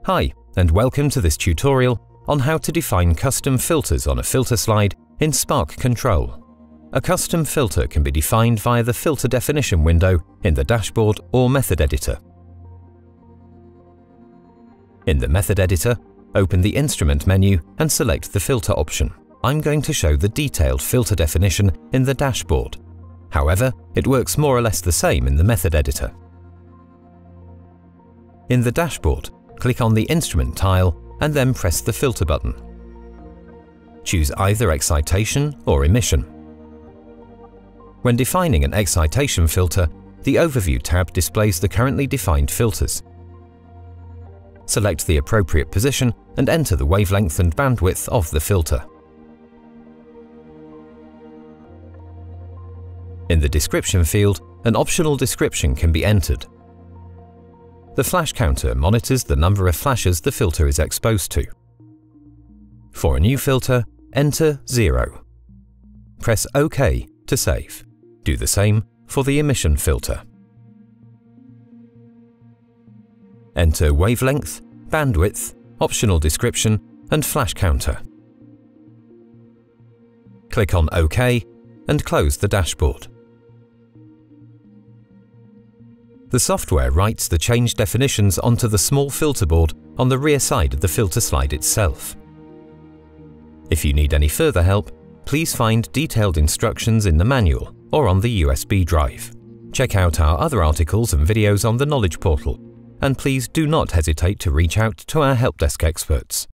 Hi, and welcome to this tutorial on how to define custom filters on a filter slide in SparkControl. A custom filter can be defined via the Filter Definition window in the dashboard or Method Editor. In the Method Editor, open the Instrument menu and select the Filter option. I'm going to show the detailed filter definition in the dashboard. However, it works more or less the same in the Method Editor. In the dashboard, click on the Instrument tile and then press the Filter button. Choose either excitation or emission. When defining an excitation filter, the Overview tab displays the currently defined filters. Select the appropriate position and enter the wavelength and bandwidth of the filter. In the description field, an optional description can be entered. The flash counter monitors the number of flashes the filter is exposed to. For a new filter, enter 0. Press OK to save. Do the same for the emission filter. Enter wavelength, bandwidth, optional description, and flash counter. Click on OK and close the dashboard. The software writes the changed definitions onto the small filter board on the rear side of the filter slide itself. If you need any further help, please find detailed instructions in the manual or on the USB drive. Check out our other articles and videos on the Knowledge Portal, and please do not hesitate to reach out to our Helpdesk experts.